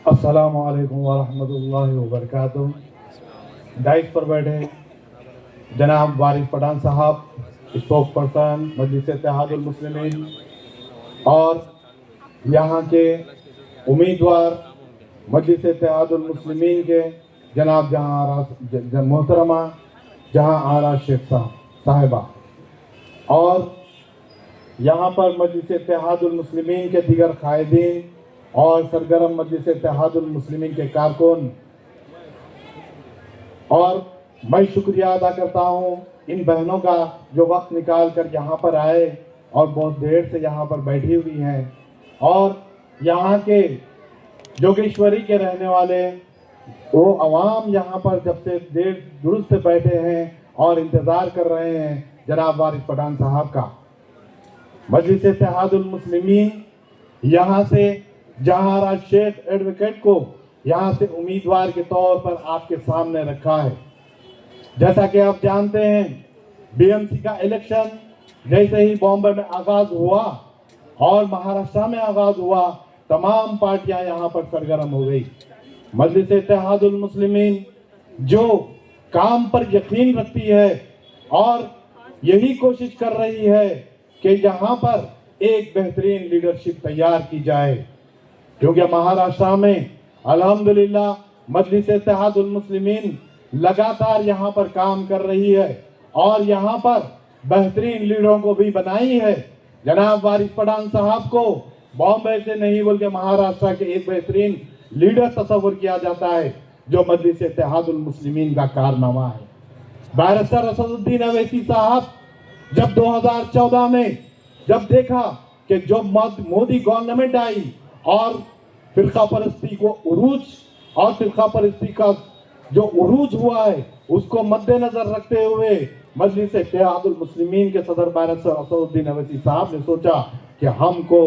السلام علیکم ورحمۃ اللہ وبرکاتہ۔ ڈائٹ پر بیٹھے جناب وارث پٹھان صاحب، اسپوک پرسن مجلس اتحاد المسلمین، اور یہاں کے امیدوار مجلس اتحاد المسلمین کے جناب محترمہ جہاں آرا شیخ صاحبہ، اور یہاں پر مجلس اتحاد المسلمین کے دیگر قائدین اور سرگرم مجلس اتحاد المسلمین کے کارکن، اور میں شکریہ ادا کرتا ہوں ان بہنوں کا جو وقت نکال کر یہاں پر آئے اور بہت دیر سے یہاں پر بیٹھی ہوئی ہیں، اور یہاں کے جوگیشوری کے رہنے والے وہ عوام یہاں پر جب سے دیر درست سے بیٹھے ہیں اور انتظار کر رہے ہیں جناب وارث پٹھان صاحب کا۔ مجلس اتحاد المسلمین یہاں سے جہاں راج شیخ ایڈوکیٹ کو یہاں سے امیدوار کے طور پر آپ کے سامنے رکھا ہے۔ جیسا کہ آپ جانتے ہیں، بی ایم سی کا الیکشن جیسے ہی بامبے میں آغاز ہوا اور مہاراشٹر میں آغاز ہوا، تمام پارٹیاں یہاں پر سرگرم ہو گئی۔ مجلس اتحاد المسلمین جو کام پر یقین رکھتی ہے اور یہی کوشش کر رہی ہے کہ یہاں پر ایک بہترین لیڈرشپ تیار کی جائے، کیونکہ مہاراشٹر میں الحمدللہ مجلس اتحاد المسلمین لگاتار یہاں پر کام کر رہی ہے اور یہاں پر بہترین لیڈروں کو بھی بنائی ہے۔ جناب وارث پٹھان صاحب کو بامبے سے نہیں بلکہ مہاراشٹر کے ایک بہترین لیڈر تصور کیا جاتا ہے، جو مجلس اتحاد المسلمین کا کارنامہ ہے۔ بیرسٹر اسد الدین اویسی صاحب جب 2014 میں جب دیکھا کہ جو مودی گورنمنٹ آئی اور فرقہ پرستی کو عروج اور فرقہ پرستی کا جو عروج ہوا ہے اس کو مد نظر رکھتے ہوئے مجلس اتحاد المسلمین کے صدر بیرسٹر اسد الدین اویسی صاحب نے سوچا کہ ہم کو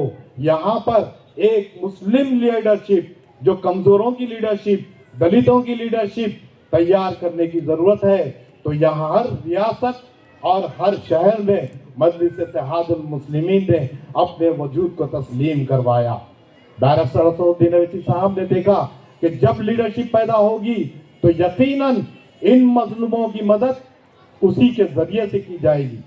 یہاں پر ایک مسلم لیڈرشپ، جو کمزوروں کی لیڈرشپ، دلتوں کی لیڈرشپ تیار کرنے کی ضرورت ہے۔ تو یہاں ہر ریاست اور ہر شہر میں مجلس اتحاد المسلمین نے اپنے وجود کو تسلیم کروایا۔ بیرسٹر اسد الدین اویسی صاحب نے دیکھا کہ جب لیڈرشپ پیدا ہوگی تو یقیناً ان مظلوموں کی مدد اسی کے ذریعے سے کی جائے گی،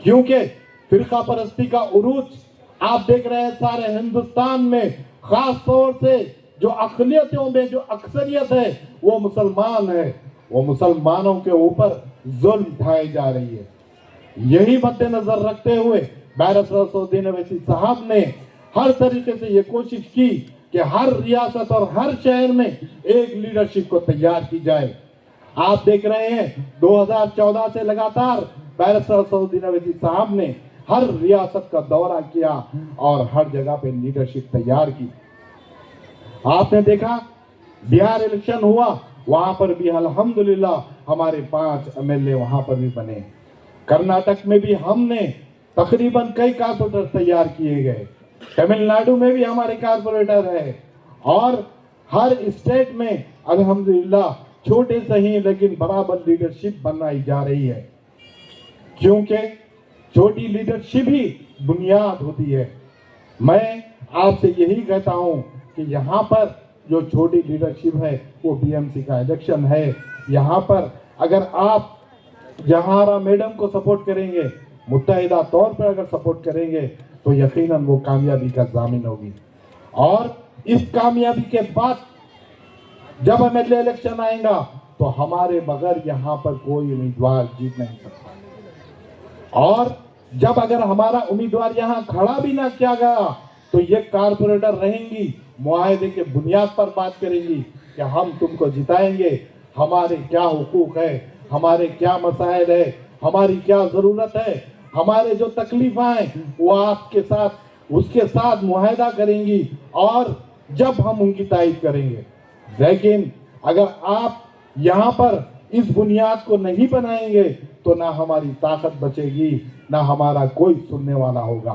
کیونکہ فرقہ پرستی کا عروج آپ دیکھ رہے ہیں سارے ہندوستان میں، خاص طور سے جو اقلیتوں میں جو اکثریت ہے وہ مسلمان ہے، وہ مسلمانوں کے اوپر ظلم ڈھائے جا رہی ہے۔ یہی مد نظر رکھتے ہوئے بیرسٹر اسد الدین اویسی صاحب نے ہر طریقے سے یہ کوشش کی کہ ہر ریاست اور ہر شہر میں ایک لیڈرشپ کو تیار کی جائے۔ آپ دیکھ رہے ہیں 2014 سے لگاتار بیرسٹر اسد الدین اویسی صاحب نے ہر ریاست کا دورہ کیا اور ہر جگہ پہ لیڈرشپ تیار کی۔ آپ نے دیکھا بہار الیکشن ہوا، وہاں پر بھی الحمدللہ ہمارے 5 ایم ایل اے وہاں پر بھی بنے۔ کرناٹک میں بھی ہم نے تقریباً کئی کارپوریٹر تیار کیے گئے، تمل ناڈو میں بھی ہمارے کارپوریٹر ہے، اور ہر اسٹیٹ میں الحمدللہ چھوٹے صحیح لیکن برابر لیڈرشپ بنائی جا رہی ہے، کیونکہ چھوٹی لیڈرشپ ہی بنیاد ہوتی ہے۔ میں آپ سے یہی کہتا ہوں کہ یہاں پر جو چھوٹی لیڈرشپ ہے وہ بی ایم سی کا الیکشن ہے۔ یہاں پر اگر آپ جہارا میڈم کو سپورٹ کریں گے، متحدہ طور پر اگر سپورٹ کریں گے تو یقیناً وہ کامیابی کا ضامن ہوگی، اور اس کامیابی کے بعد جب ایم ایل اے الیکشن آئے گا تو ہمارے بغیر یہاں پر کوئی امیدوار جیت نہیں سکتا، اور جب اگر ہمارا امیدوار یہاں کھڑا بھی نہ کیا گیا تو یہ کارپوریٹر رہیں گی، معاہدے کے بنیاد پر بات کریں گی کہ ہم تم کو جتائیں گے، ہمارے کیا حقوق ہے، ہمارے کیا مسائل ہے، ہماری کیا ضرورت ہے، ہمارے جو تکلیفیں ہیں وہ آپ کے ساتھ اس کے ساتھ معاہدہ کریں گی، اور جب ہم ان کی تائید کریں گے۔ لیکن اگر آپ یہاں پر اس بنیاد کو نہیں بنائیں گے تو نہ ہماری طاقت بچے گی، نہ ہمارا کوئی سننے والا ہوگا۔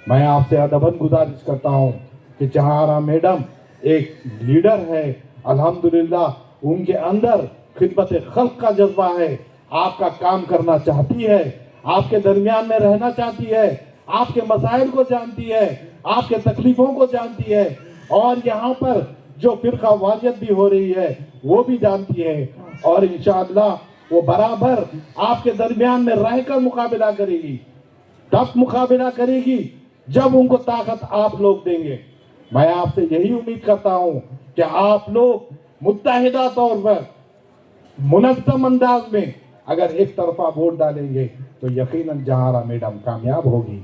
میں آپ سے ادباً گزارش کرتا ہوں کہ جہارا میڈم ایک لیڈر ہے، الحمدللہ ان کے اندر خدمت خلق کا جذبہ ہے، آپ کا کام کرنا چاہتی ہے، آپ کے درمیان میں رہنا چاہتی ہے، آپ کے مسائل کو جانتی ہے، آپ کے تکلیفوں کو جانتی ہے، اور یہاں پر جو فرقہ واریت بھی ہو رہی ہے وہ بھی جانتی ہے، اور انشاءاللہ وہ برابر آپ کے درمیان میں رہ کر مقابلہ کرے گی۔ تب مقابلہ کرے گی جب ان کو طاقت آپ لوگ دیں گے۔ میں آپ سے یہی امید کرتا ہوں کہ آپ لوگ متحدہ طور پر منظم انداز میں اگر ایک طرفہ ووٹ ڈالیں گے تو یقیناً جہارا میڈم کامیاب ہوگی۔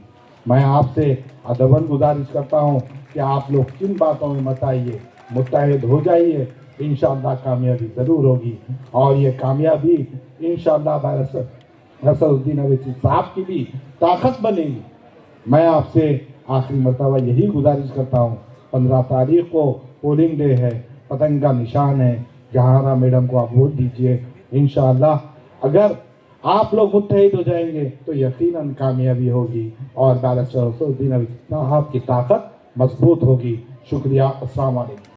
میں آپ سے ادباً گزارش کرتا ہوں کہ آپ لوگ کن باتوں میں مت آئیے، متحد ہو جائیے، انشاءاللہ کامیابی ضرور ہوگی، اور یہ کامیابی انشاءاللہ نصر الدین اویسی صاحب کی بھی طاقت بنے گی۔ میں آپ سے آخری مرتبہ یہی گزارش کرتا ہوں، 15 تاریخ کو پولنگ ڈے ہے، پتنگ کا نشان ہے، جہارا میڈم کو آپ ووٹ دیجئے۔ انشاءاللہ اگر آپ لوگ متحد ہو جائیں گے تو یقیناً کامیابی ہوگی، اور بیرسٹر نصر الدین اویسی صاحب کی طاقت مضبوط ہوگی۔ شکریہ، السلام علیکم۔